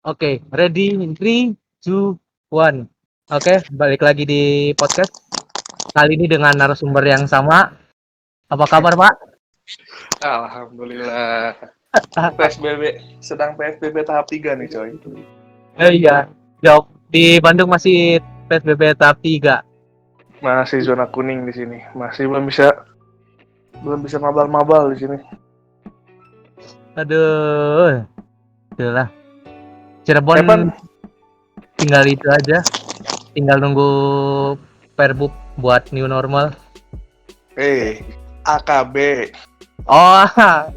Oke, ready in 3, 2, 1. Oke, balik lagi di podcast. Kali ini dengan narasumber yang sama. Apa kabar, Pak? Alhamdulillah. PSBB, sedang PSBB tahap 3 nih coy. Iya, jawab. Di Bandung masih PSBB tahap 3. Masih zona kuning di sini. Masih belum bisa mabal-mabal di sini. Aduh. Itulah. Cirebon Pan? tinggal itu aja. Tinggal nunggu Perbub buat new normal. AKB. Oh,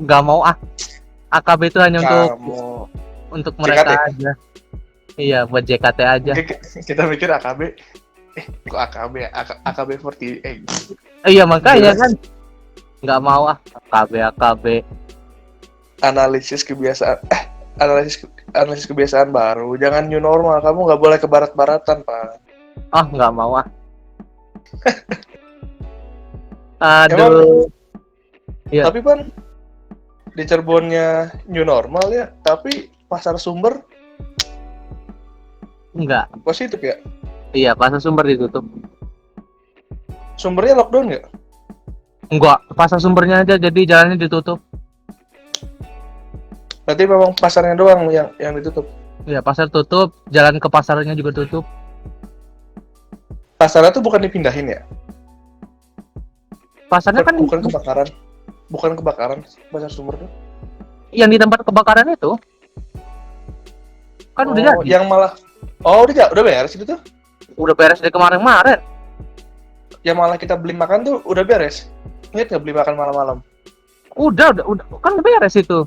nggak mau ah. AKB itu hanya Kamu untuk mereka JKT? aja. Iya, buat JKT aja. Kita mikir AKB. Kok AKB? AKB 48. Iya, makanya kan nggak mau ah. AKB. Analisis kebiasaan baru. Jangan new normal. Kamu nggak boleh ke barat-baratan, Pak. Ah, nggak mau ah. Aduh. Ya. Tapi Pan, di Cirebonnya new normal ya, tapi pasar sumber enggak. Positif ya? Iya, pasar sumber ditutup. Sumbernya lockdown nggak? Enggak, pasar sumbernya aja, jadi jalannya ditutup. Berarti memang pasarnya doang yang ditutup? Iya, pasar tutup, jalan ke pasarnya juga tutup. Pasarnya tuh bukan dipindahin ya? Pasarnya kan bukan kebakaran pasar sumber tuh? Yang di tempat kebakaran itu kan udah jadi. Yang malah udah beres itu tuh? Udah beres dari kemarin. Yang malah kita beli makan tuh udah beres. Ingat nggak beli makan malam-malam? Udah kan udah beres itu.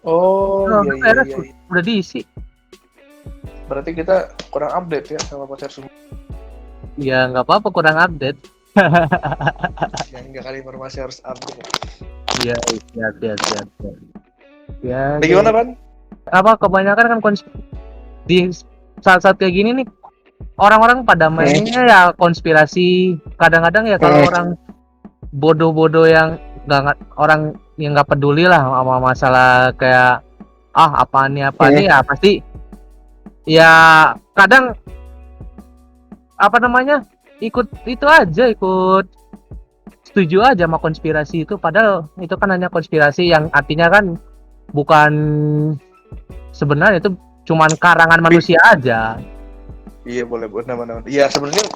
Iya. Beres, udah diisi. Berarti kita kurang update ya sama pasar sumber. Ya nggak apa-apa, kurang update. Ya enggak kali, informasi harus update. Iya. Ya. Gimana Pan? Apa kebanyakan kan di saat-saat kayak gini nih orang-orang pada mainnya ya konspirasi. Kadang-kadang ya kalau orang bodoh-bodoh yang orang yang nggak peduli lah sama masalah kayak apa nih ya pasti ya kadang ikut setuju aja sama konspirasi itu, padahal itu kan hanya konspirasi yang artinya kan bukan sebenarnya, itu cuman karangan manusia aja. Iya, boleh benar. Iya, sebenarnya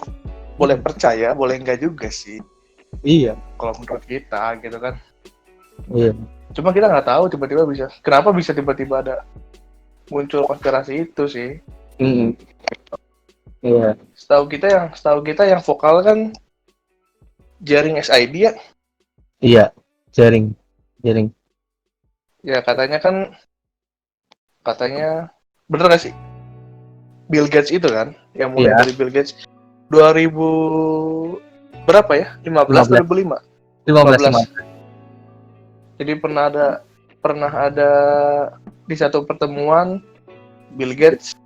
boleh percaya, boleh enggak juga sih. Iya. Kalau menurut kita gitu kan. Iya. Cuma kita nggak tahu kenapa bisa tiba-tiba ada muncul konspirasi itu sih. Iya. Setahu kita yang vokal kan Jaring SID ya. Iya, jaring. Ya katanya bener nggak sih? Bill Gates itu kan yang mulai dari Bill Gates 2000 berapa ya? 2005. Jadi pernah ada di satu pertemuan Bill Gates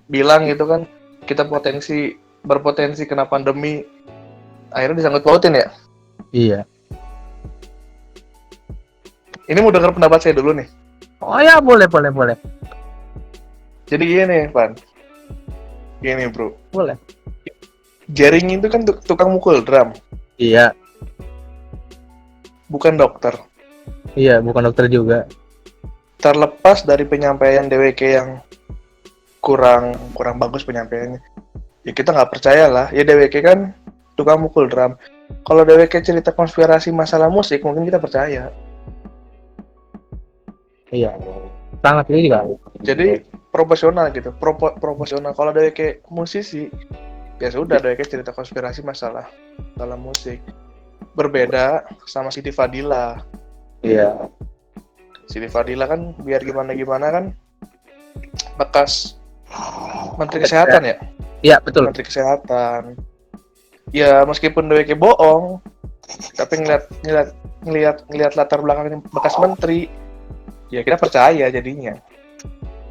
bilang gitu kan, kita berpotensi kena pandemi. Akhirnya disangkut pautin ya? Iya. Ini mau dengar pendapat saya dulu nih. Oh ya, boleh. Jadi gini, Pan. Gini, Bro. Boleh. Jaring itu kan tukang mukul drum. Iya. Bukan dokter. Iya, bukan dokter juga. Terlepas dari penyampaian DWK yang kurang bagus penyampaiannya, ya kita nggak percaya lah. Ya DWK kan tukang mukul drum. Kalau DWK cerita konspirasi masalah musik, mungkin kita percaya. Iya. Sangat ini juga. Jadi profesional gitu, profesional. Kalau DWK musisi, ya sudah DWK cerita konspirasi masalah musik. Berbeda sama Siti Fadila. Iya. Siti Fadila kan biar gimana kan bekas Menteri Kesehatan ya? Iya, betul. Menteri Kesehatan. Ya meskipun DWK bohong, tapi ngelihat latar belakangnya bekas menteri, ya kita percaya jadinya.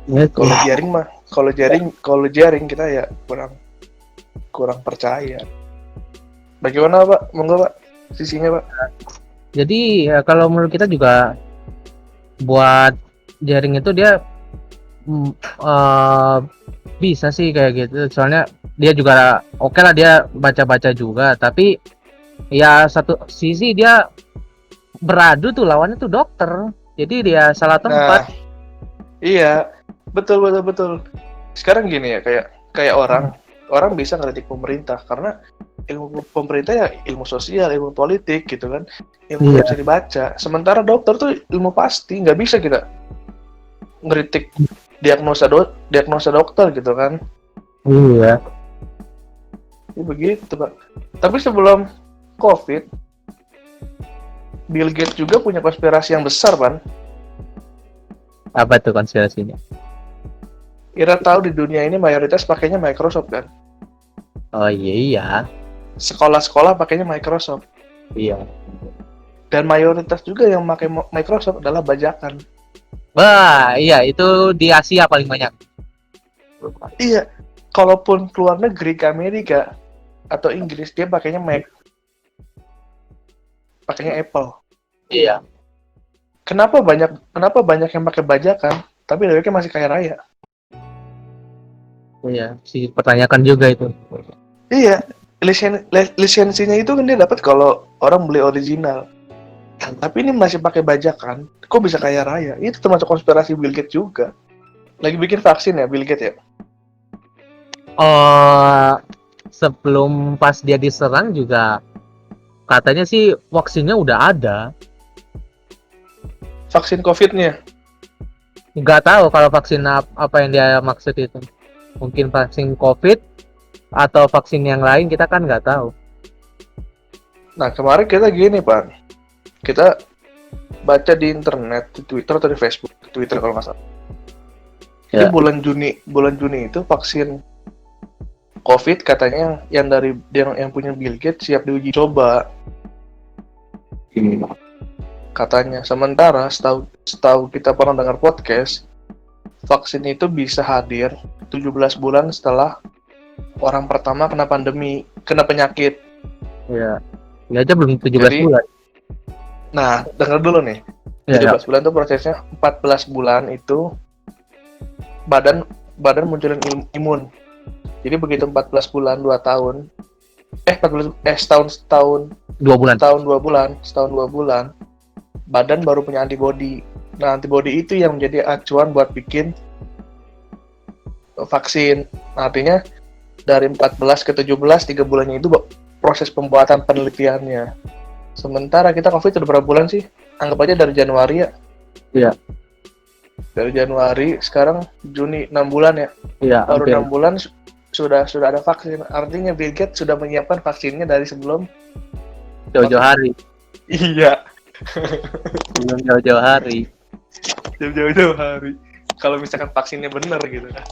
Ya, Kalau jaring kita ya kurang percaya. Bagaimana Pak? Monggo Pak, sisinya Pak. Jadi ya, kalau menurut kita juga buat jaring itu dia eh, bisa sih kayak gitu. Soalnya dia juga oke lah, dia baca-baca juga, tapi ya satu sisi dia beradu tuh lawannya tuh dokter. Jadi dia salah tempat. Nah, iya, betul betul betul. Sekarang gini ya, kayak orang bisa ngeritik pemerintah karena ilmu pemerintah ya ilmu sosial, ilmu politik gitu kan, ilmu yang Iya. bisa dibaca. Sementara dokter tuh ilmu pasti, nggak bisa kita ngeritik diagnosa dokter gitu kan. Iya. Ya begitu Pak. Tapi sebelum COVID, Bill Gates juga punya konspirasi yang besar kan. Apa tuh konspirasinya? Ira tahu di dunia ini mayoritas pakainya Microsoft kan. Oh iya. Sekolah-sekolah pakainya Microsoft. Iya. Dan mayoritas juga yang pakai Microsoft adalah bajakan. Wah, iya itu di Asia paling banyak. Iya, kalaupun keluar negeri ke Amerika atau Inggris dia pakainya Mac. Pakainya Apple. Iya. Kenapa banyak yang pakai bajakan tapi mereka masih kaya raya? Iya, sih pertanyakan juga itu. Iya, lisensinya itu kan dia dapat kalau orang beli original. Tapi ini masih pakai bajakan, kok bisa kaya raya? Itu termasuk konspirasi Bill Gates juga. Lagi bikin vaksin ya Bill Gates ya? Oh, sebelum pas dia diserang juga katanya sih vaksinnya udah ada. Vaksin COVID-nya. Nggak tahu kalau vaksin apa yang dia maksud itu. Mungkin vaksin COVID atau vaksin yang lain, kita kan nggak tahu. Nah kemarin kita gini Pak, kita baca di internet, di Twitter atau di Facebook, Twitter kalau nggak salah. Jadi Ya. bulan Juni itu vaksin COVID katanya yang punya Bill Gates siap diuji coba katanya. Sementara setahu kita pernah dengar podcast, vaksin itu bisa hadir 17 bulan setelah orang pertama kena penyakit. Ya. Dia aja belum 17 Jadi, bulan. nah, dengar dulu nih. Ya, 17 bulan itu prosesnya, 14 bulan itu badan munculin imun. Jadi begitu 14 bulan 2 tahun. 14 setahun 2 bulan. Setahun 2 bulan. Badan baru punya antibodi. Nah, antibodi itu yang menjadi acuan buat bikin vaksin. Nah, artinya dari 14 ke 17 3 bulannya itu proses pembuatan penelitiannya. Sementara kita COVID udah berapa bulan sih? Anggap aja dari Januari ya. Iya. Dari Januari sekarang Juni 6 bulan ya. Iya, Baru hampir. 6 bulan sudah ada vaksin. Artinya Bill Gates sudah menyiapkan vaksinnya dari sebelum Jauh-jauh hari. iya, Belum jauh-jauh hari. jauh-jauh hari. Kalau misalkan vaksinnya benar gitu kan.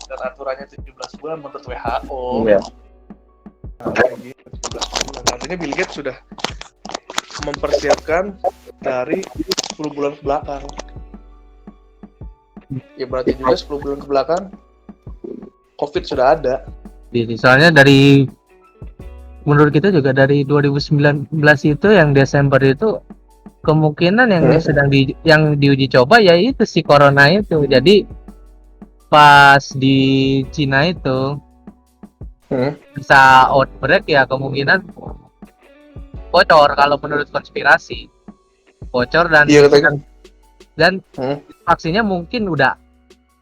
Dan aturannya 17 bulan menurut WHO. Iya. Gitu, 17 bulan. Artinya Bill Gates sudah mempersiapkan dari 10 bulan ke belakang. Ya berarti juga 10 bulan ke belakang COVID sudah ada. Jadi, soalnya dari menurut kita juga dari 2019 itu yang Desember itu kemungkinan yang sedang yang diuji coba ya itu si corona itu. Jadi pas di Cina itu bisa outbreak ya, kemungkinan bocor kalau menurut konspirasi. Bocor dan Iya, dan vaksinnya mungkin udah,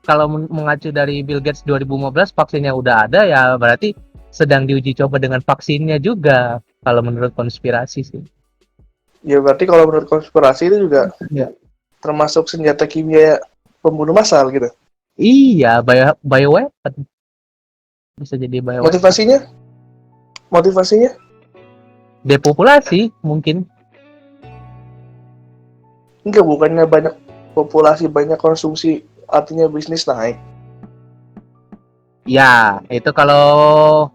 kalau mengacu dari Bill Gates 2015 vaksinnya udah ada ya, berarti sedang diuji coba dengan vaksinnya juga kalau menurut konspirasi sih. Ya berarti kalau menurut konspirasi itu juga termasuk senjata kimia pembunuh massal gitu. Iya, bioweapon. Bisa jadi bioweapon. Motivasinya? Depopulasi mungkin. Enggak, bukannya banyak populasi, banyak konsumsi, artinya bisnis naik. Ya, itu kalau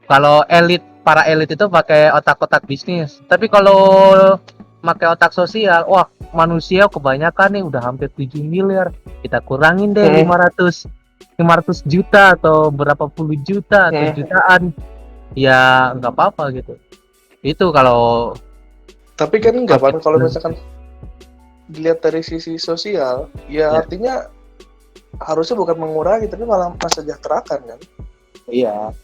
para elit itu pakai otak-otak bisnis. Tapi kalau pakai otak sosial, wah, manusia kebanyakan nih udah hampir 7 miliar. Kita kurangin deh 500 juta atau berapa puluh juta atau jutaan. Ya nggak apa-apa gitu. Itu kalau tapi kan enggak, Pak, kalau misalkan dilihat dari sisi sosial, ya artinya harusnya bukan mengurangi tapi malah mensejahterakan kan. Iya.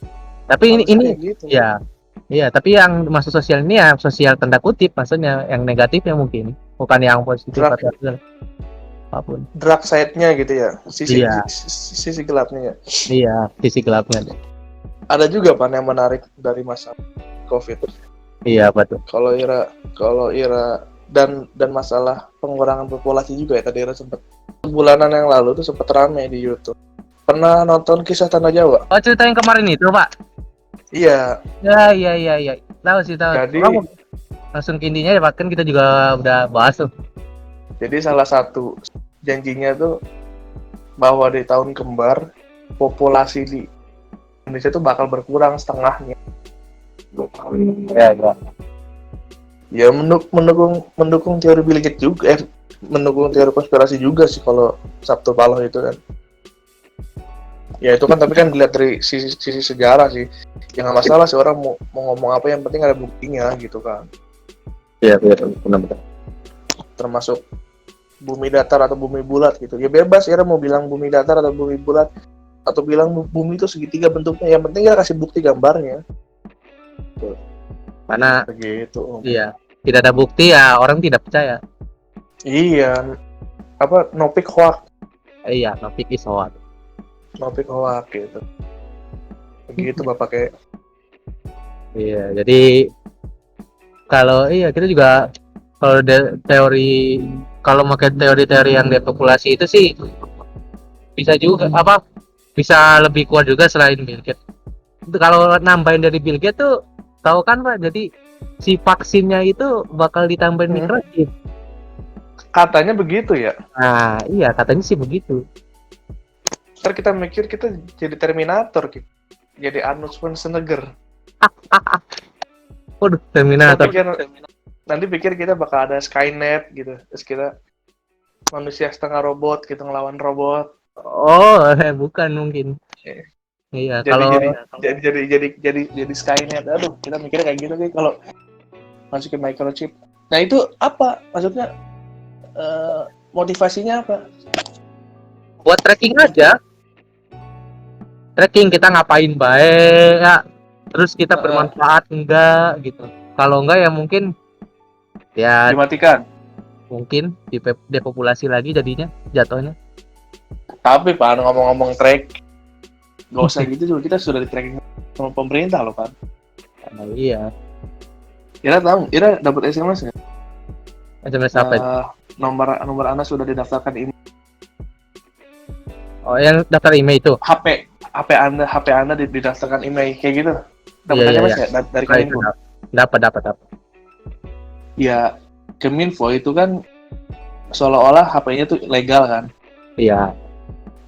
Tapi ini Harusnya kayak gitu. ya. Iya, tapi yang masuk sosial ini ya sosial tanda kutip, maksudnya yang negatifnya mungkin, bukan yang positif Dark, atau apapun. dark side-nya gitu ya, Iya, sisi gelapnya ya. iya, sisi gelapnya. Ada juga Pan yang menarik dari masa COVID. Iya, betul. Kalau Ira dan masalah pengurangan populasi juga ya, tadi Ira sempat sebulanan yang lalu tuh sempat rame di YouTube. Pernah nonton Kisah Tanah Jawa? Oh, cerita yang kemarin itu, Pak. Iya. Ya. Tahu sih, tahu. Jadi Langsung ke intinya ya, Pak. Kan kita juga udah bahas tuh. Jadi salah satu janjinya tuh bahwa di tahun kembar populasi di Indonesia tuh bakal berkurang setengahnya. Ya. Ya mendukung teori Bill Gates juga, mendukung teori konspirasi juga sih kalau Sabtu Paloh itu kan. Ya itu kan tapi kan dilihat dari sisi sejarah sih. Ya nggak masalah sih orang mau ngomong apa, yang penting ada buktinya gitu kan. Iya, benar. Termasuk bumi datar atau bumi bulat gitu. Ya bebas ya mau bilang bumi datar atau bumi bulat atau bilang bumi itu segitiga bentuknya. Yang penting ya kasih bukti gambarnya. Mana Begitu. iya, tidak ada bukti ya orang tidak percaya. Iya. Apa nopik hoax. Iya, topik isoat. Nopik hoax gitu. Begitu Bapak kayak. Iya, jadi kalau kita juga kalau teori, kalau pakai teori-teori yang depopulasi itu sih bisa juga bisa lebih kuat juga selain Bill Gates. Itu kalau nambahin dari Bill Gates tuh tahu kan Pak, jadi si vaksinnya itu bakal ditambahin mikrochip. Katanya begitu ya. Nah, iya katanya sih begitu. Ntar kita mikir kita jadi Terminator gitu. Jadi Arnold Schwarzenegger. Waduh, Terminator. Nanti pikir kita bakal ada Skynet gitu. Terus kita manusia setengah robot gitu ngelawan robot. Oh, bukan mungkin. Iya, jadi Skynet. Aduh, kita mikirnya kayak gitu kalau masukin microchip. Nah, itu apa? Maksudnya motivasinya apa? Buat tracking aja. Tracking kita ngapain baik ya. Terus kita bermanfaat enggak gitu. Kalau enggak ya mungkin ya dimatikan. Mungkin depopulasi lagi jadinya jatuhnya. Tapi Pak, ngomong-ngomong track, gak usah gitu juga, kita sudah di tracking sama pemerintah loh Pak. Iya. Ira dapat SMS nggak? SMS apa itu? Nomor Anda sudah didaftarkan email. Oh, yang daftar email itu? HP Anda didaftarkan email kayak gitu. Dapat SMS nggak dari Kominfo? Dapat. Ya, Kominfo itu kan seolah-olah HP-nya tuh legal kan? Iya.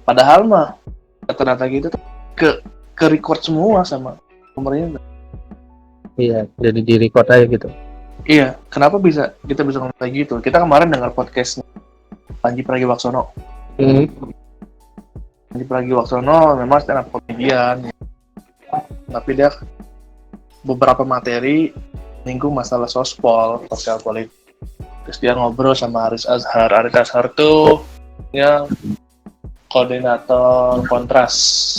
Padahal mah data-data gitu tuh ke record semua sama pemerintah. Iya, jadi di record aja gitu. Iya, kenapa kita bisa ngomong kayak gitu? Kita kemarin dengar podcast Panji Pragiwaksono. Panji Pragiwaksono memang stand up comedian, tapi dia beberapa materi nyinggung masalah sospol, sosial politik. Terus dia ngobrol sama Aris Azhar. Aris Azhar tuh yang koordinator kontras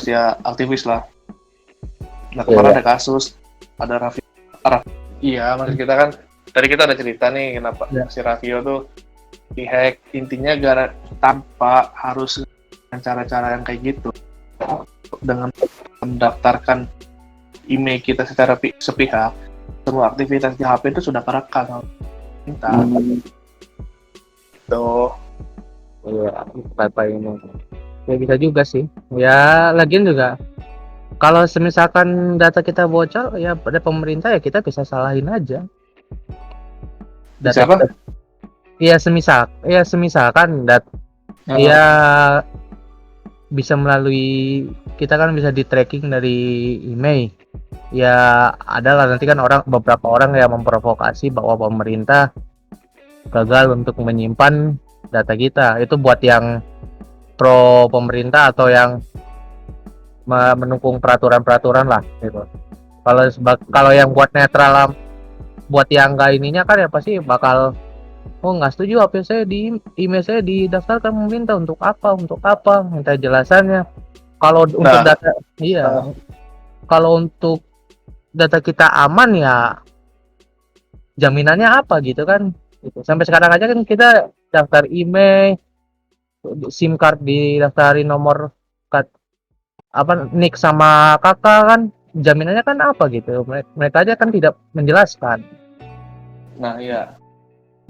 ya, aktivis lah. Nah kemarin ada kasus, ada Raffi. Iya, maksud kita kan tadi kita ada cerita nih kenapa si Raffio tuh dihack. Intinya tanpa harus dengan cara-cara yang kayak gitu, dengan mendaftarkan email kita secara sepihak, semua aktivitas di HP itu sudah kerekam. Tuh. Iya, apa ini? Ya bisa juga sih. Ya lagian juga kalau semisalkan data kita bocor ya pada pemerintah ya kita bisa salahin aja. Data apa? Iya semisalkan ya bisa melalui kita kan bisa di tracking dari email. Ya adalah nanti kan beberapa orang yang memprovokasi bahwa pemerintah gagal untuk menyimpan data kita. Itu buat yang pro pemerintah atau yang mendukung peraturan-peraturan lah gitu. Kalau yang buat netral, buat yang enggak ininya kan ya pasti bakal Oh nggak setuju, HP saya di email saya didaftarkan, meminta untuk apa, minta jelasannya. Kalau untuk Nah, data, iya, eh, kalau untuk data kita aman ya jaminannya apa gitu kan. Gitu. Sampai sekarang aja kan kita daftar email, SIM card didaftarin nomor kat, apa NIK sama kakak kan, jaminannya kan apa gitu. Mereka aja kan tidak menjelaskan. nah iya,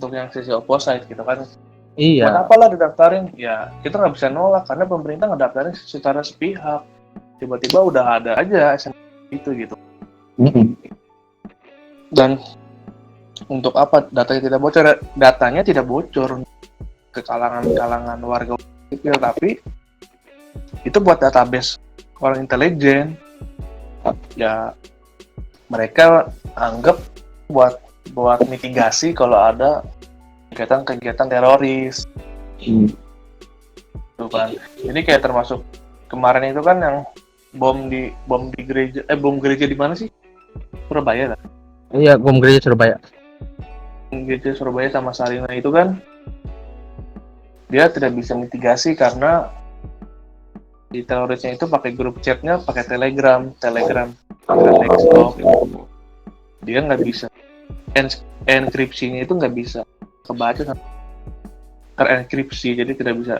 untuk yang sisi opposite gitu kan, buat Iya. apalah didaftarin? Ya kita nggak bisa nolak karena pemerintah ngedaftarin secara sepihak. Tiba-tiba udah ada aja SMS itu gitu. Dan untuk apa datanya tidak bocor? Datanya tidak bocor ke kalangan warga sipil, tapi itu buat database orang intelijen. Ya mereka anggap buat mitigasi kalau ada kegiatan teroris. Tuh kan. Ini kayak termasuk kemarin itu kan yang bom di gereja, bom gereja di mana sih? Surabaya kan? Iya, bom gereja Surabaya. Gereja Surabaya sama Sarina itu kan dia tidak bisa mitigasi karena di terorisnya itu pakai grup chatnya pakai Telegram desktop. Dia nggak bisa enkripsinya itu nggak bisa kebaca, terenkripsi, jadi tidak bisa,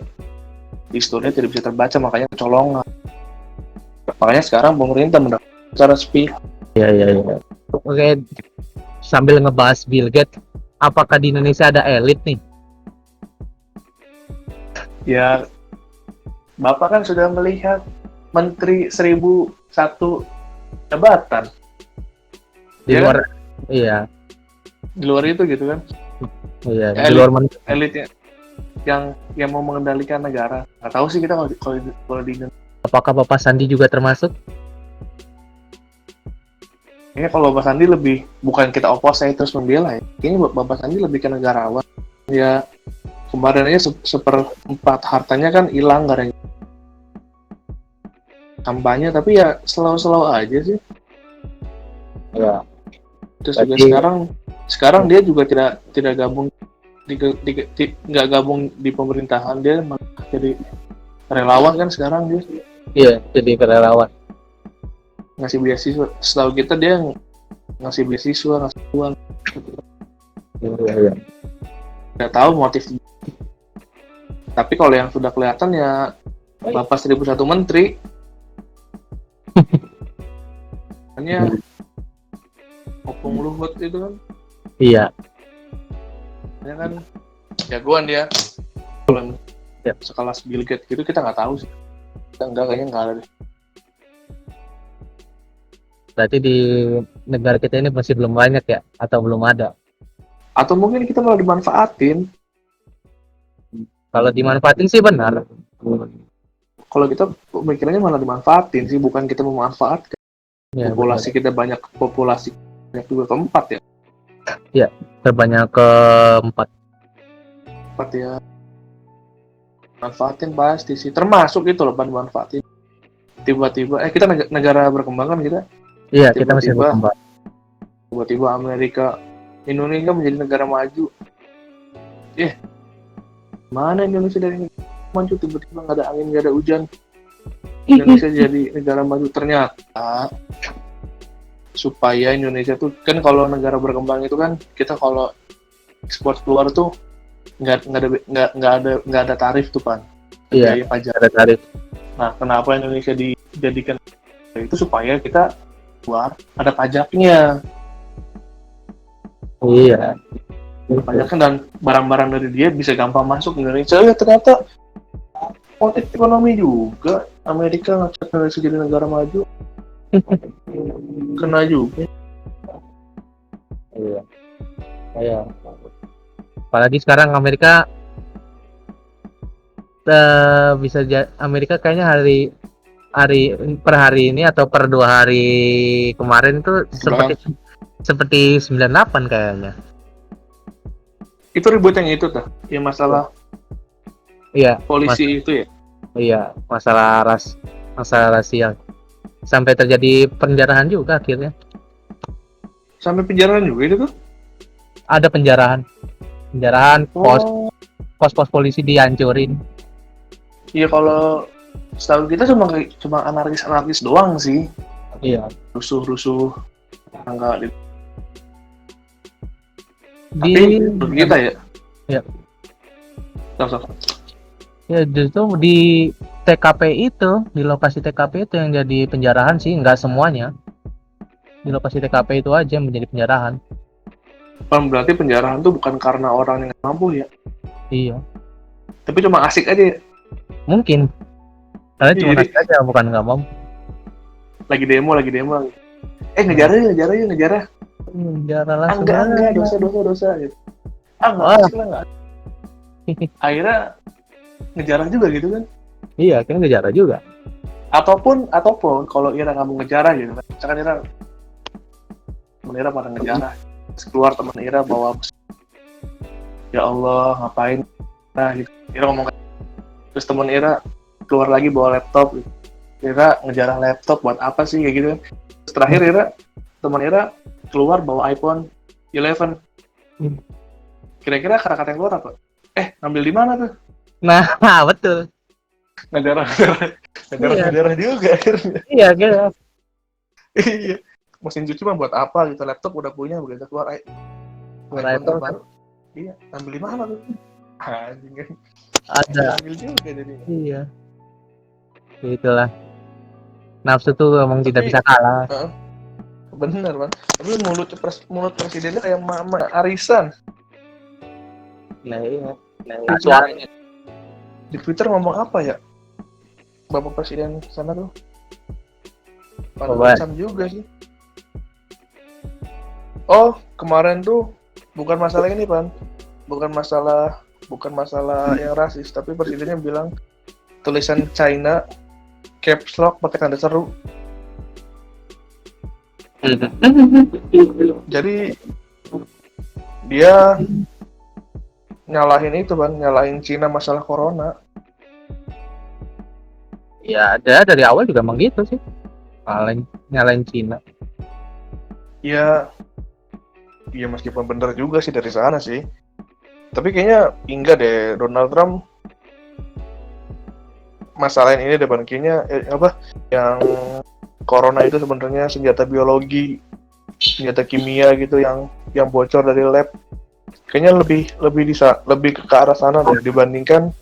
historinya tidak bisa terbaca, makanya kecolongan. Makanya sekarang pemerintah mendaftar secara sepihak. Iya. Oke, sambil ngebahas Bill Gates, apakah di Indonesia ada elit nih? Ya Bapak kan sudah melihat Menteri 1001 jabatan Di ya luar, kan? iya, Di luar itu gitu kan, iya, di luar elitnya yang mau mengendalikan negara. Nggak tahu sih kita kalau di Indonesia. apakah Bapak Sandi juga termasuk? Kayaknya kalau Bapak Sandi lebih, bukan kita opos saya terus membela ya. Kayaknya Bapak Sandi lebih ke negarawan. Ya kemarin aja seperempat hartanya kan hilang gara kampanye, tapi ya slow aja sih. Ya. Terus juga sekarang dia juga tidak gabung nggak gabung di pemerintahan, dia malah jadi relawan kan sekarang dia. Iya, jadi relawan. Ngasih beasiswa, setahu kita dia ngasih beasiswa, ngasih uang. Iya. Nggak tahu motif. Tapi kalau yang sudah kelihatan ya Bapak 1001 Menteri. Hanya Opung Luhut itu kan. Iya. Ya kan jagoan dia. Kalau Ya. sekelas Bill Gates gitu kita nggak tahu sih. Kayaknya nggak ada deh. Berarti di negara kita ini masih belum banyak ya, atau belum ada? Atau mungkin kita malah dimanfaatin. Kalau dimanfaatin sih benar. Kalau kita pemikirannya malah dimanfaatin sih, bukan kita memanfaatkan. Ya, Populasi kita banyak, juga keempat ya. Iya, terbanyak keempat. Keempat ya. Manfaatin pasti sih, termasuk itu loh manfaatin. Tiba-tiba kita negara berkembang kan kita. Iya, kita masih berkembang. Tiba-tiba Indonesia menjadi negara maju. Mana Indonesia dari negara maju, tiba-tiba nggak ada angin, nggak ada hujan. Indonesia jadi negara maju. Ternyata supaya Indonesia tuh kan, kalau negara berkembang itu kan kita kalau ekspor keluar tuh nggak ada tarif tuh Pan. Iya, pajak. ada tarif. Nah, kenapa Indonesia dijadikan itu supaya kita keluar ada pajaknya. Iya. Pajaknya, dan barang-barang dari dia bisa gampang masuk ke Indonesia. Ya ternyata motif ekonomi juga. Amerika ngecek Indonesia jadi negara maju. Kena juga. Iya. Apalagi sekarang Amerika Amerika kayaknya per hari ini atau per 2 hari kemarin itu seperti 98 kayaknya. Itu ribut yang itu tuh, ya masalah polisi itu ya. Iya, masalah rasial. Sampai terjadi penjarahan juga akhirnya. Sampai penjarahan juga itu tuh. Ada penjarahan Penjarahan, Oh, pos polisi dihancurin. iya kalau setahu kita cuma anarkis doang sih. Iya. Rusuh-rusuh enggak di Di tapi menurut kita ya. Ya. Sok. Ya justru di TKP itu, di lokasi TKP itu yang jadi penjarahan sih, nggak semuanya. Di lokasi TKP itu aja yang menjadi penjarahan. Berarti penjarahan tuh bukan karena orang yang nggak mampu ya, Iya. tapi cuma asik aja ya. Mungkin. Karena Iya, cuma jadi asik aja, bukan nggak mau. lagi demo. Ngejarah. Penjara langsung. Enggak, dosa gitu. Enggak Wah. asik lah, enggak. Akhirnya ngejarah juga gitu kan. Iya, kan ngejar juga. Ataupun kalau Ira nggak mau ngejarah gitu kan. Misalkan temen Ira pada ngejarah. Terus keluar teman Ira bawa, ya Allah ngapain, nah gitu. Ira ngomong, terus teman Ira keluar lagi bawa laptop gitu. Ira ngejarah laptop buat apa sih kayak gitu kan. Terus terakhir teman Ira keluar bawa iPhone 11. Kira-kira kata-kata yang keluar apa? Ngambil di mana tuh? Nah, betul. Ngejarah juga akhirnya. Iya, gitu. Iya. Mesin cuci mah buat apa gitu, laptop udah punya, begitu keluar Laptop kan. Iya, ambil di mana tuh? Anjing kan. Ada. Ambil juga jadinya. Iya. Itulah. Nafsu tuh emang Tapi, tidak bisa kalah. Bener Bang. Tapi mulut presidennya kayak Mama Arisan. Nah, iya. Suaranya. Di Twitter ngomong apa ya? Bapak Presiden sana tuh. Macam juga sih. Oh, kemarin tuh bukan masalah ini, Pan. Bukan masalah yang rasis, tapi presidennya bilang tulisan China caps lock pakai tanda seru. Jadi dia nyalahin Cina masalah corona. Ya, ada dari awal juga emang gitu sih. Nyalain Cina. Ya meskipun bener juga sih dari sana sih. Tapi kayaknya enggak deh, Donald Trump masalahin ini depan kayaknya yang corona itu sebenarnya senjata biologi, senjata kimia gitu yang bocor dari lab. Kayaknya lebih ke arah sana deh dibandingkan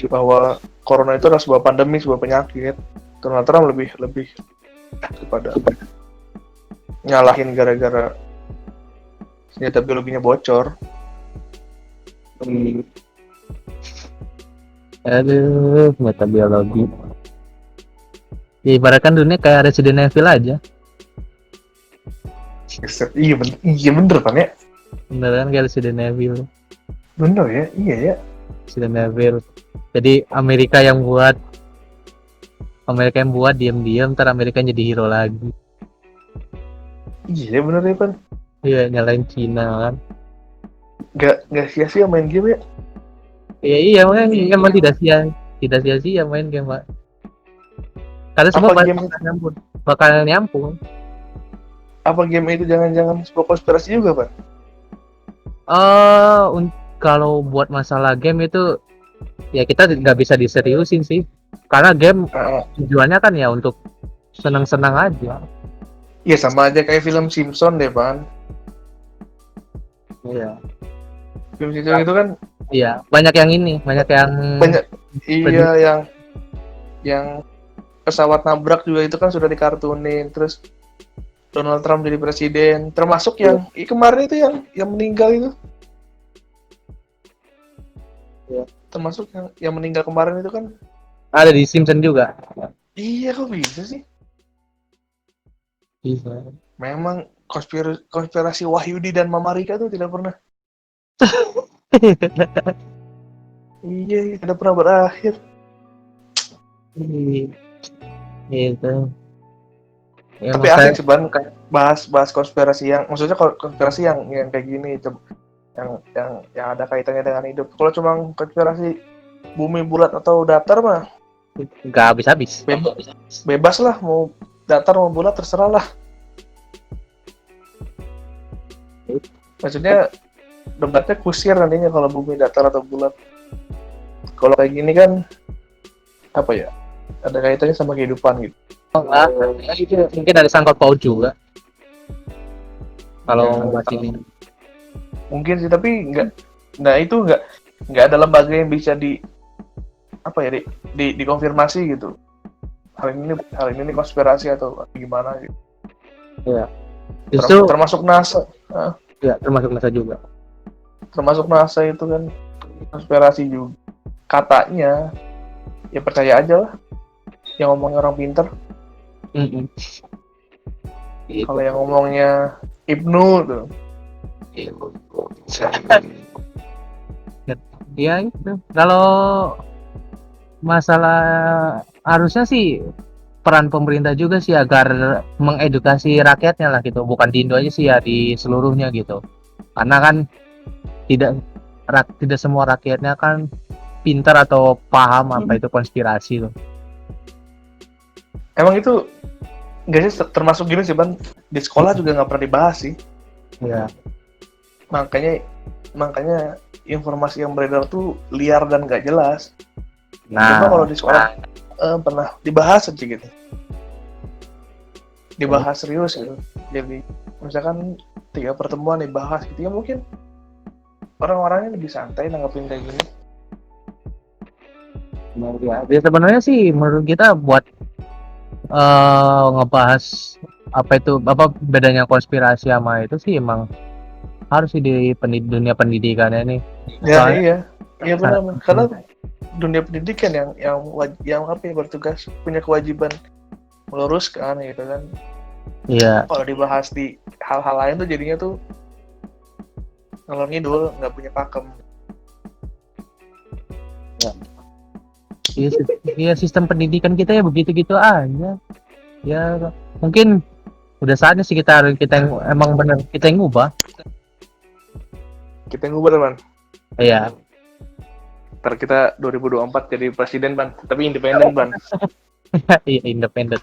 bahwa corona itu adalah sebuah pandemi, sebuah penyakit. Donald Trump lebih kepada nyalahin gara-gara senjata biologinya bocor. Aduh, meta biologi. Ya, ibaratkan dunia kayak Resident Evil aja. Iya bener Pan ya. Beneran kayak Resident Evil. Bener ya, iya ya. Resident Evil. Jadi Amerika yang buat diam-diam, ntar Amerika jadi hero lagi. Iya bener ya Pan. Iya, nyalain Cina kan. Gak sia-sia main game ya. Iya, emang tidak sia-sia main game, Pak. Karena semua bakal nyampung. Apa game itu jangan-jangan sebuah konspirasi juga, Pak? Kalau buat masalah game itu ya kita nggak bisa diseriusin sih. Karena game tujuannya kan ya untuk senang-senang aja. Iya sama aja kayak film Simpson deh, Pan. Iya. Film Simpson itu kan iya, banyak yang yang pesawat nabrak juga itu kan sudah dikartunin, terus Donald Trump jadi presiden, termasuk yang kemarin itu yang meninggal itu. Ya. Termasuk yang meninggal kemarin itu kan ada di Simpson juga. Iya, kok bisa sih? Bisa. Memang konspirasi Wahyudi dan Mama Rika tuh tidak pernah. Iya, tidak pernah berakhir. Gitu. Ya, tapi asik sih Ban, kayak bahas konspirasi yang, maksudnya konspirasi yang kayak gini, yang ada kaitannya dengan hidup. Kalau cuma konspirasi bumi bulat atau datar mah nggak habis-habis. Bebas lah, mau datar mau bulat terserah lah. Maksudnya debatnya kusir nantinya kalau bumi datar atau bulat. Kalau kayak gini kan apa ya? Ada kaitannya sama kehidupan gitu. Oh, itu mungkin ada sangkut paut juga kalau Ya, bahas ini. mungkin sih, tapi nggak ada lembaga yang bisa dikonfirmasi gitu. Hal ini konspirasi atau gimana gitu. Ya. Justru Termasuk NASA. ya termasuk NASA juga. Termasuk NASA itu kan konspirasi juga. Katanya ya percaya aja lah yang ngomongnya orang pinter. Gitu. Kalau yang ngomongnya Ibnu tuh. Ya itu. Kalau masalah harusnya sih peran pemerintah juga sih agar mengedukasi rakyatnya lah gitu. Bukan di Indo aja sih ya, di seluruhnya gitu. Karena kan tidak semua rakyatnya kan pintar atau paham apa itu konspirasi tuh. Emang itu nggak sih termasuk gini sih Ban, di sekolah juga nggak pernah dibahas sih. Ya. Makanya informasi yang beredar tuh liar dan nggak jelas. Nah, Coba kalau di sekolah pernah dibahas aja gitu, dibahas serius gitu. Jadi misalkan 3 pertemuan dibahas gitu ya, mungkin orang-orangnya lebih santai nanggepin kayak gini. ya sebenarnya sih menurut kita buat ngebahas apa bedanya konspirasi sama itu sih emang harus sih di dunia pendidikannya nih. Ya Soalnya, iya benar. Karena dunia pendidikan yang bertugas punya kewajiban meluruskan gitu kan. iya. Kalau dibahas di hal-hal lain tuh jadinya tuh ngalor ngidul, nggak punya pakem. Iya, sistem pendidikan kita ya begitu-gitu aja. Ya mungkin udah saatnya sih kita yang emang benar kita yang ngubah. Kita ngubah teman. Iya. Ntar kita 2024 jadi presiden Ban, tapi independen Ban. Iya, independen.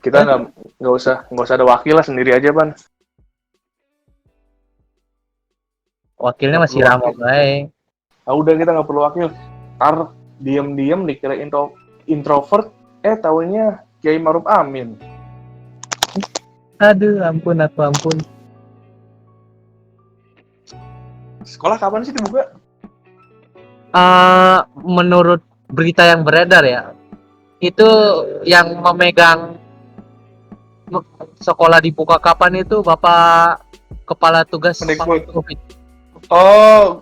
Kita nggak usah ada wakil lah, sendiri aja Ban. Wakilnya masih ramah baik. Udah kita nggak perlu wakil. Ntar diam-diam dikira introvert, tahunya Kiai Maruf Amin. Aduh, ampun. Sekolah kapan sih dibuka? Menurut berita yang beredar ya, itu yang memegang sekolah dibuka kapan itu Bapak Kepala Tugas COVID. Oh,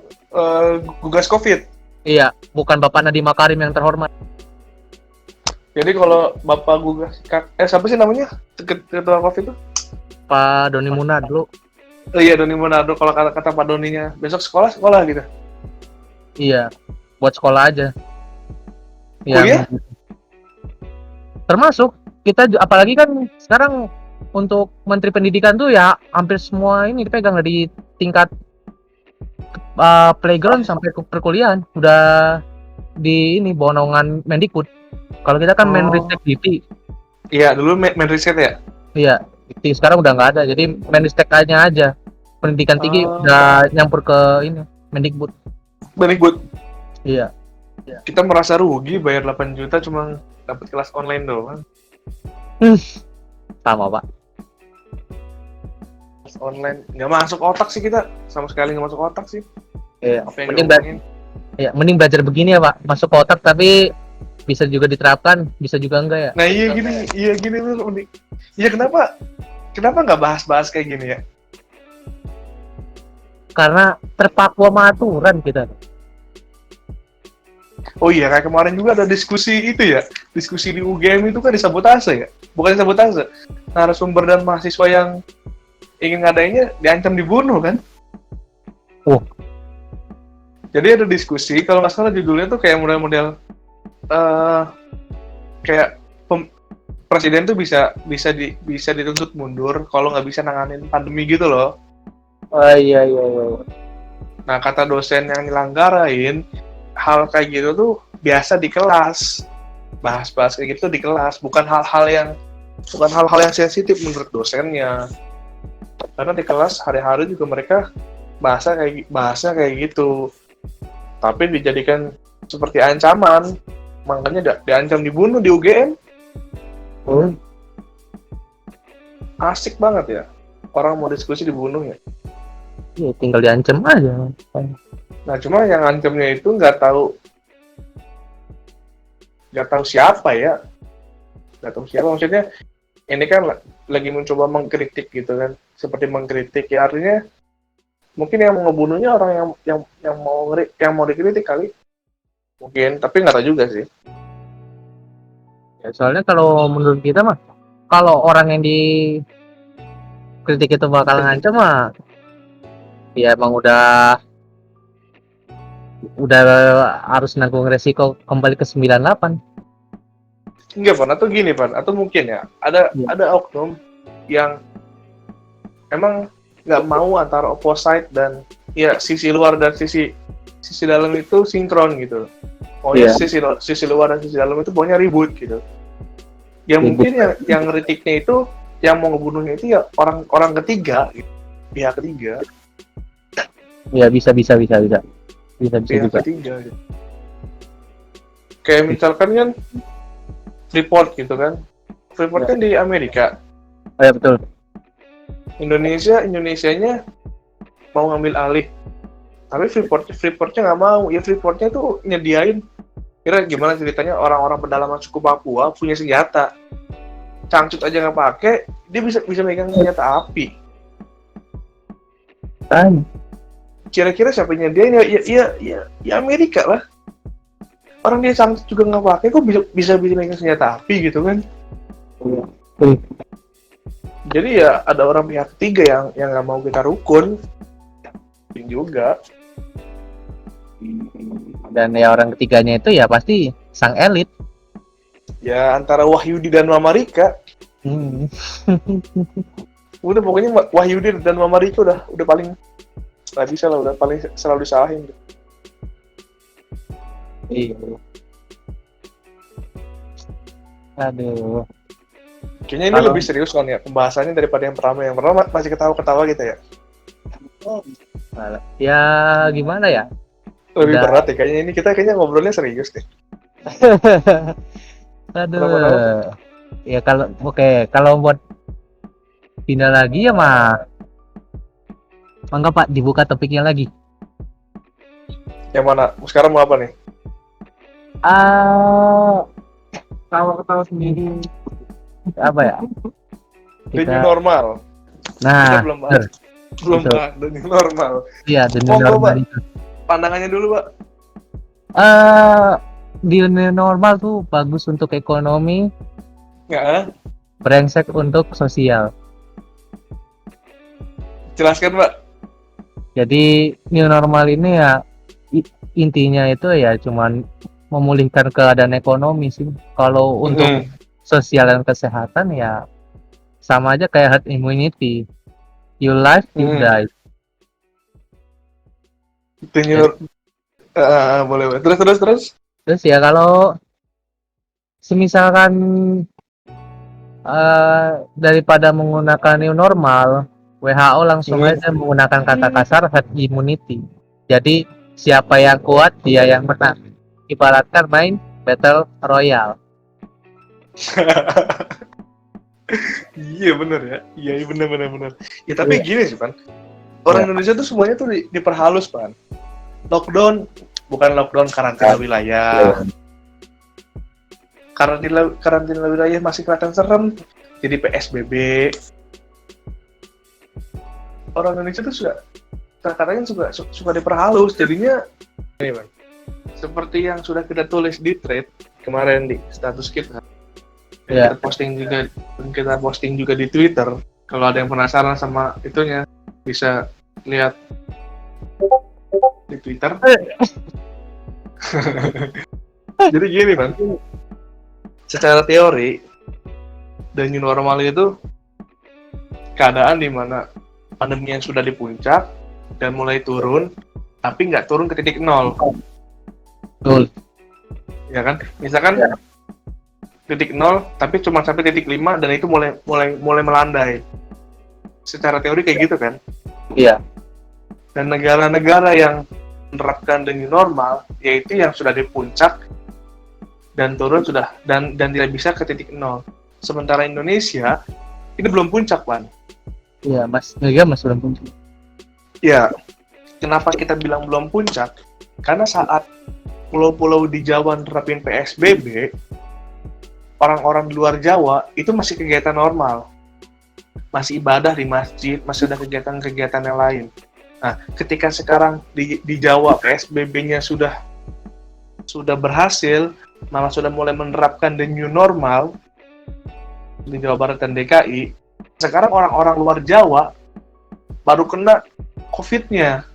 gugas COVID. Iya, bukan Bapak Nadiem Makarim yang terhormat. Jadi kalau Bapak gugas, siapa sih namanya? Ketua COVID itu? Pak Doni Munardo. Oh iya, Doni Munardo. Kalau kata Pak Doninya, besok sekolah gitu. Iya, buat sekolah aja. Kuliah? Termasuk kita, apalagi kan sekarang untuk Menteri Pendidikan tuh ya hampir semua ini dipegang dari tingkat playground sampai ke perkuliahan udah di ini bawah naungan Mendikbud. Kalau kita kan Menristek Dikti. Iya, dulu Menristek ya? Iya, Dikti sekarang udah nggak ada. Jadi Menristek-nya aja. Pendidikan tinggi udah nyampur ke ini Mendikbud. Iya. Kita merasa rugi bayar 8 juta cuma dapat kelas online doang. Sama, Pak. Kelas online nggak masuk otak sih kita. Sama sekali nggak masuk otak sih. Iya. Apa yang diomongin? Mending belajar begini ya, Pak. Masuk otak tapi bisa juga diterapkan, bisa juga enggak ya. Nah, iya gini tuh unik. Iya, kenapa nggak bahas-bahas kayak gini ya? Karena terpaku sama aturan kita. Oh iya, kayak kemarin juga ada diskusi itu ya. Diskusi di UGM itu kan disabotase ya? Bukan disabotase. Narasumber dan mahasiswa yang ingin ngadainnya diancam dibunuh kan? Jadi ada diskusi, kalau nggak salah judulnya tuh kayak model-model kayak presiden tuh bisa dituntut mundur kalau nggak bisa nanganin pandemi gitu loh. Iya. Nah, kata dosen yang nyelenggarain, hal kayak gitu tuh biasa di kelas. Bahas-bahas kayak gitu di kelas, bukan hal-hal yang sensitif menurut dosennya. Karena di kelas hari-hari juga mereka bahasa kayak gitu, tapi dijadikan seperti ancaman, makanya diancam dibunuh di UGM. Oh, Asik banget ya, orang mau diskusi dibunuh ya. ya tinggal diancam aja. Nah cuma yang ancamnya itu nggak tahu siapa ya, nggak tahu siapa, maksudnya ini kan lagi mencoba mengkritik gitu kan, seperti mengkritik ya, artinya mungkin yang mau ngebunuhnya orang yang mau dikritik kali, mungkin, tapi nggak tahu juga sih. Ya, soalnya kalau menurut kita mah, kalau orang yang dikritik itu bakal ngancam mah, ya emang udah harus nanggung resiko kembali ke 98. Enggak Pan, atau gini Pan, atau mungkin ya ada Iya. ada oknum yang emang nggak mau antara opposite dan ya sisi luar dan sisi dalam itu sinkron gitu. Pokoknya Iya. sisi luar dan sisi dalam itu pokoknya ribut gitu. Ya Ribut. mungkin yang kritiknya itu, yang mau ngebunuhnya itu ya orang ketiga gitu. Pihak ketiga. Ya bisa juga. Pihak ketiga gitu. Kayak misalkan kan Freeport gitu kan. Freeport kan di Amerika. Oh ya betul. Indonesianya mau ngambil alih, tapi Freeportnya nggak mau. Ya Freeportnya tuh nyediain, kira gimana ceritanya, orang-orang pedalaman suku Papua punya senjata, cangcut aja nggak pakai, dia bisa megang senjata api. Kan Kira-kira siapa yang nyediain? Ya Amerika lah. Orang dia cangcut juga nggak pakai, kok bisa megang senjata api gitu kan? Jadi ya ada orang pihak ketiga yang nggak mau kita rukun juga. Dan ya orang ketiganya itu ya pasti sang elit. Ya antara Wahyudi dan Mama Rika. Udah pokoknya Wahyudi dan Mama Rika udah paling nggak bisa lah, udah paling selalu disalahin. Iya. Aduh. Kayaknya ini lebih serius kan ya pembahasannya daripada yang pertama. Yang pertama masih ketawa-ketawa gitu ya. Ya gimana ya? Lebih Udah. berat ya kayaknya ini, kita kayaknya ngobrolnya serius deh. Aduh. Ya kalau buat pindah lagi ya mah. Mangga Pak, dibuka topiknya lagi. Yang mana? Sekarang mau apa nih? Ketawa sendiri. Apa ya? The new normal. Kita Nah, belum bahas the new normal. Iya, the new normal itu. Pandangannya dulu, Pak. The new normal tuh bagus untuk ekonomi, Nggak? brengsek untuk sosial. Jelaskan, Pak. Jadi new normal ini ya intinya itu ya cuman memulihkan keadaan ekonomi sih. Kalau untuk sosial dan kesehatan ya sama aja kayak herd immunity. You live, you die. Boleh. Terus. Terus ya kalau semisalkan daripada menggunakan new normal, WHO langsung aja menggunakan kata kasar herd immunity. Jadi siapa yang kuat dia yang menang. Ibaratkan main battle royale. Iya bener ya. Iya bener. Ya tapi gini sih Pan. Orang Indonesia tuh semuanya tuh diperhalus Pan. Lockdown bukan lockdown karantina wilayah. Karantina wilayah masih kelihatan serem. Jadi PSBB. Orang Indonesia tuh katanya suka diperhalus. Jadinya ini Pan. Seperti yang sudah kita tulis di thread kemarin di status kita. Kita posting juga di Twitter. Kalau ada yang penasaran sama itunya bisa lihat di Twitter. Jadi gini Bang, secara teori the new normal itu keadaan di mana pandemi yang sudah di puncak dan mulai turun, tapi nggak turun ke titik nol. Betul. Ya kan? Misalkan titik nol, tapi cuma sampai titik 5 dan itu mulai melandai. Secara teori kayak gitu kan? Iya. Dan negara-negara yang menerapkan the new normal, yaitu yang sudah di puncak dan turun sudah dan tidak bisa ke titik nol. Sementara Indonesia ini belum puncak, Wan. Iya, Mas. Ya, Mas belum puncak. Ya, kenapa kita bilang belum puncak? Karena saat pulau-pulau di Jawa nerapin PSBB, orang-orang di luar Jawa itu masih kegiatan normal. Masih ibadah di masjid, masih ada kegiatan-kegiatan yang lain. Nah, ketika sekarang di Jawa PSBB-nya sudah berhasil, malah sudah mulai menerapkan the new normal di Jawa Barat dan DKI, sekarang orang-orang luar Jawa baru kena COVID-nya.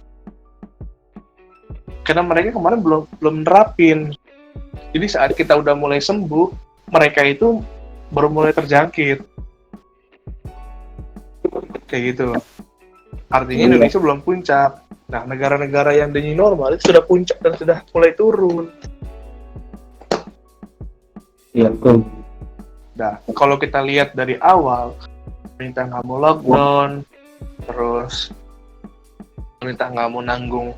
Karena mereka kemarin belum nerapin. Jadi saat kita udah mulai sembuh, mereka itu baru mulai terjangkit. Kayak gitu. Artinya Indonesia belum puncak. Nah, negara-negara yang the new normal itu sudah puncak dan sudah mulai turun. Iya, betul. Nah, kalau kita lihat dari awal, pemerintah nggak mau lockdown, terus pemerintah nggak mau nanggung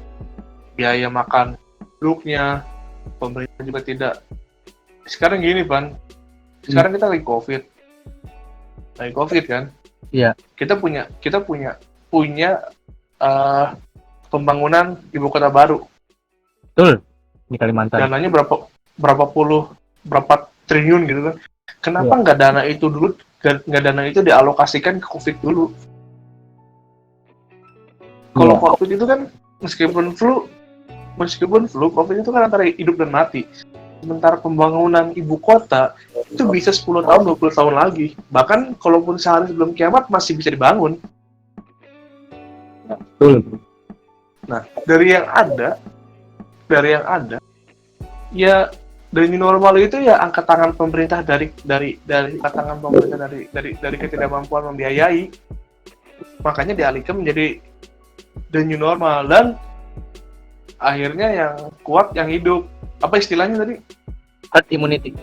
biaya makan duduknya, pemerintah juga tidak. Sekarang gini, Pan. Sekarang kita lagi COVID kan? Iya. Kita punya pembangunan ibu kota baru. Betul. Di Kalimantan. Dananya berapa triliun gitu kan? Kenapa nggak dana itu dialokasikan ke COVID dulu? Kalau COVID itu kan meskipun flu, COVID itu kan antara hidup dan mati. Sementara pembangunan ibu kota itu bisa 10 tahun, 20 tahun lagi. Bahkan kalaupun sehari sebelum kiamat masih bisa dibangun. Betul. Nah, dari yang ada, ya dari new normal itu ya angkat tangan pemerintah dari ketidakmampuan membiayai. Makanya dialihkan menjadi the new normal dan akhirnya yang kuat yang hidup. Apa istilahnya tadi? Herd immunity.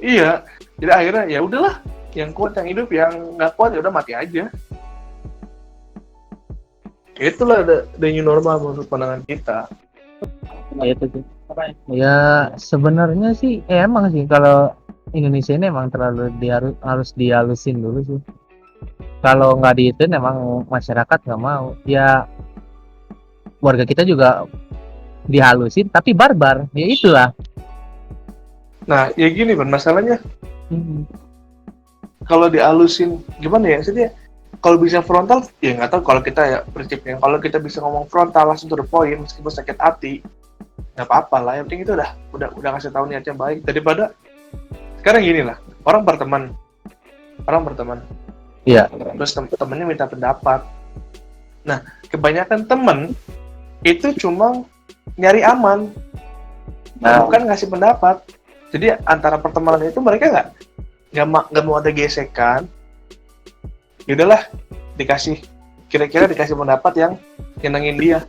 Iya. Jadi akhirnya ya udahlah, yang kuat yang hidup, yang nggak kuat ya udah mati aja. Itulah the new normal menurut pandangan kita. Ya, itu sih. Ya sebenarnya sih emang sih kalau Indonesia ini emang terlalu harus dihalusin dulu sih. Kalau nggak diitin emang masyarakat nggak mau. Ya warga kita juga dihalusin tapi barbar. Ya itulah. Nah, ya gini Bang, masalahnya kalau dihalusin gimana ya? Maksudnya kalau bisa frontal, ya nggak tahu kalau kita ya prinsipnya. Kalau kita bisa ngomong frontal langsung to the point, meskipun sakit hati, nggak apa-apa lah. Yang penting itu udah kasih tahu niatnya baik. Daripada sekarang gini lah, orang berteman. Iya. Terus temennya minta pendapat. Nah, kebanyakan temen itu cuma nyari aman, bukan ngasih pendapat. Jadi antara pertemanan itu mereka nggak mau ada gesekan. Yaudahlah, kira-kira dikasih pendapat yang nyenengin dia.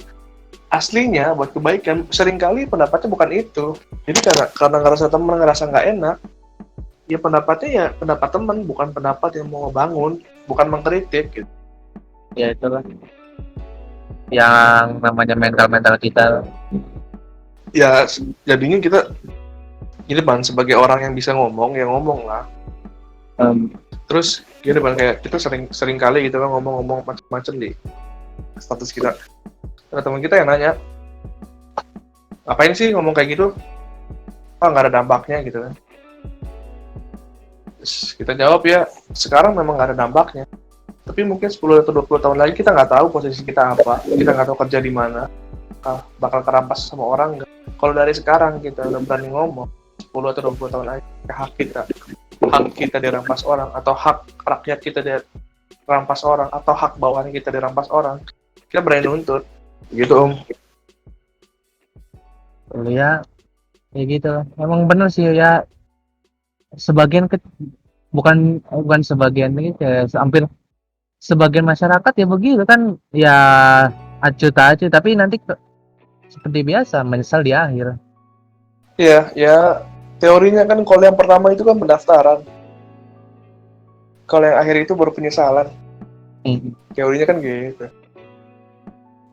Aslinya buat kebaikan, seringkali pendapatnya bukan itu. Jadi karena ngerasa teman ngerasa nggak enak, ya pendapatnya ya pendapat teman, bukan pendapat yang mau ngebangun, bukan mengkritik gitu. Ya itulah yang namanya mental kita. Ya jadinya kita gini Bang, sebagai orang yang bisa ngomong, ya ngomong lah. Terus gini Bang, kayak kita sering kali gitu kan ngomong macam-macam di status kita. Ada teman kita yang nanya, ngapain sih ngomong kayak gitu? Nggak ada dampaknya gitu kan. Terus kita jawab ya, sekarang memang nggak ada dampaknya. Tapi mungkin 10 atau 20 tahun lagi kita nggak tahu posisi kita apa, kita nggak tahu kerja di mana, bakal kerampas sama orang nggak. Kalau dari sekarang kita udah berani ngomong, 10 atau 20 tahun lagi, hak kita dirampas orang, atau hak rakyat kita dirampas orang, atau hak bawahan kita dirampas orang, kita berani nuntut, gitu Om. Ya gitu. Emang bener sih ya. Sebagian bukan sebagian ini hampir sebagian masyarakat ya begitu kan ya acuh tak acuh, tapi nanti seperti biasa menyesal di akhir. Iya, ya teorinya kan kalau yang pertama itu kan pendaftaran, kalau yang akhir itu baru penyesalan. Teorinya kan gitu.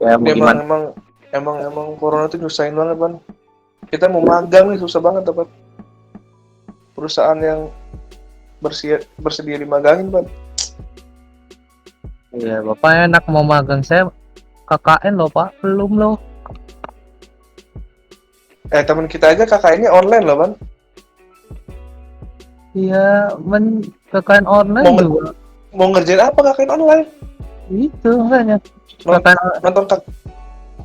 Ya mau Emang gimana? emang corona itu nyusahin banget, Ban. Kita mau magang nih susah banget dapat perusahaan yang bersedia dimagangin, Ban. Iya, Bapak enak mau magang, saya KKN loh Pak, belum loh. Teman kita aja KKN-nya online loh, Ban. Iya, KKN online Mau juga. mau ngerjain apa KKN online? Itu makanya Non- KKN nonton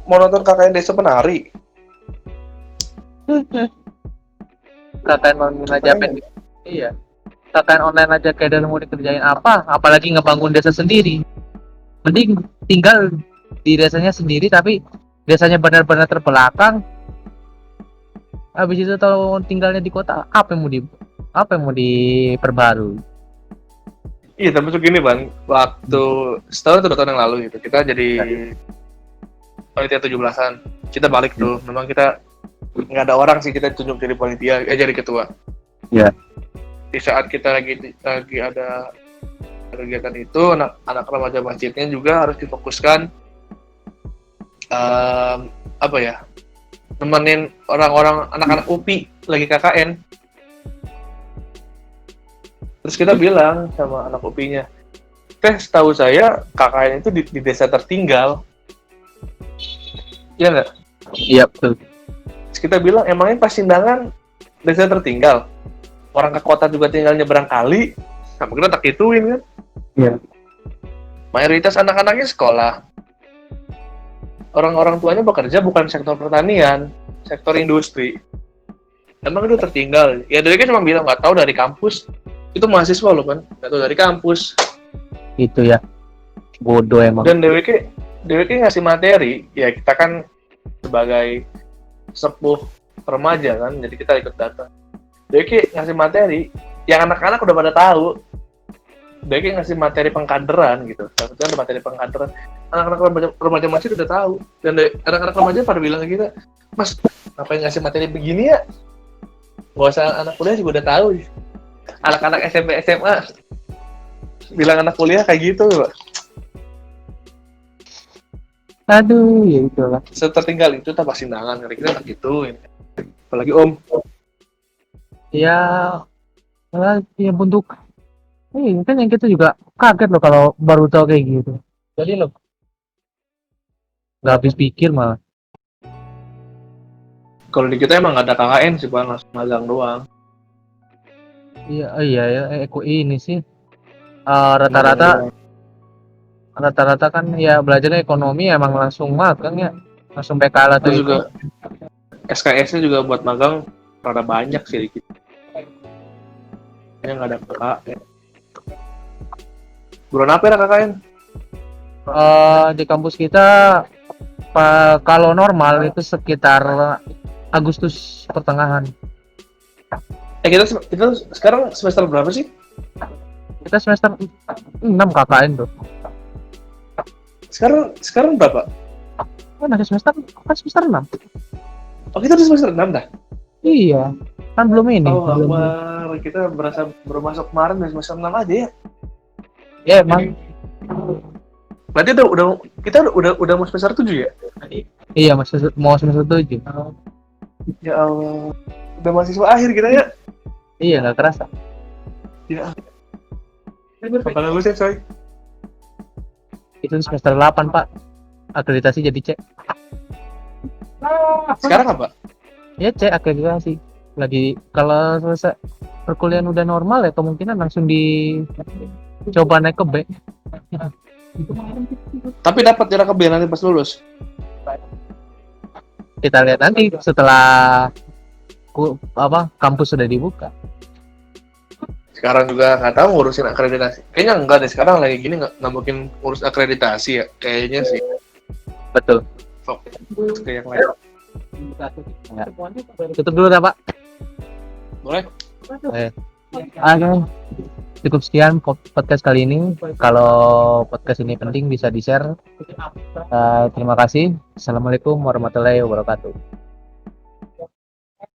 mau nonton KKN Desa Penari. KKN online aja Kebayang. iya. KKN online aja kayak dari mau dikerjain apa, apalagi ngebangun desa sendiri. Mending tinggal di desanya sendiri tapi desanya benar-benar terbelakang. Habis itu kalau tinggalnya di kota, apa yang mau diperbarui? Iya, tapi tuh gini, Bang. Waktu setahun atau 2 tahun yang lalu gitu, kita jadi panitia 17-an. Kita balik tuh. Memang kita nggak ada orang sih, kita tunjuk jadi panitia, jadi ketua. Iya. Di saat kita lagi ada kegiatan itu, anak remaja masjidnya juga harus difokuskan apa ya? Nemenin orang-orang anak-anak UPI lagi KKN. Terus kita bilang sama anak UPI-nya, setahu saya KKN itu di desa tertinggal. Iya nggak? Iya betul. Terus kita bilang, emangnya Pasindangan desa tertinggal? Orang ke kota juga tinggal nyebrang kali. Sama kita tak ituin kan? Iya. Mayoritas anak-anaknya sekolah. Orang-orang tuanya bekerja bukan sektor pertanian, sektor industri. Emang itu tertinggal? Ya dari kan cuma bilang nggak tahu dari kampus. Itu mahasiswa loh kan, nggak tahu dari kampus. Itu ya. Bodoh emang. Dan DWK ngasih materi, ya kita kan sebagai sepuh remaja kan, jadi kita ikut data. DWK ngasih materi, yang anak-anak udah pada tahu. DWK ngasih materi pengkaderan gitu. Satunya ada materi pengkaderan. Anak-anak remaja masih udah tahu. Dan anak-anak remaja pada bilang ke kita, Mas, ngapain ngasih materi begini ya? Gak usah, anak kuliah juga udah tahu. Anak-anak SMP SMA bilang anak kuliah kayak gitu, Pak. Aduh, ya itulah. Setertinggal itu tak Pasindangan, kali kita tak gituin. Apalagi Om. Ya, ya bentuk. Kan yang kita juga kaget loh kalau baru tahu kayak gitu. Jadi loh, nggak habis pikir malah. Kalau di kita emang nggak ada KKN sih, Pak, langsung magang doang. Iya ya, ini sih. Magang doang. Rata-rata kan ya belajarnya ekonomi emang langsung magang ya, langsung BKL atau Terus itu. juga SKS-nya juga buat magang rada banyak sih dikit. Kayaknya nggak ada KKN. Bulan apa ya KKN? Di kampus kita kalau normal itu sekitar Agustus pertengahan. Kita sekarang semester berapa sih? Kita semester 6 KKN tuh. Sekarang berapa? Kan semester 6. Oh, kita udah semester 6 dah? Iya, kan belum ini. Oh, belum. Kita berasa baru masuk kemarin dari semester 6 aja ya? Ya emang. Berarti kita udah mau semester 7 ya? Iya, mau semester 7. Ya Allah, udah mahasiswa akhir kita ya? Iya, nggak kerasa. Ya. Kapan lulus ya, coy? Itu semester 8, Pak. Akreditasi jadi C. Sekarang apa? Ya C akreditasi. Lagi kalau selesai perkuliahan udah normal ya kemungkinan langsung dicoba naik ke B. Tapi dapat jarak ke B nanti pas lulus? Kita lihat nanti setelah kampus sudah dibuka. Sekarang juga nggak tahu ngurusin akreditasi. Kayaknya enggak deh, sekarang lagi gini nggak mungkin ngurus akreditasi ya. Kayaknya sih. Betul. Fokus ke yang lain. Ya. Tutup dulu ya, Pak. Boleh? Oke. Cukup sekian podcast kali ini. Kalau podcast ini penting bisa di-share. Terima kasih. Assalamualaikum warahmatullahi wabarakatuh.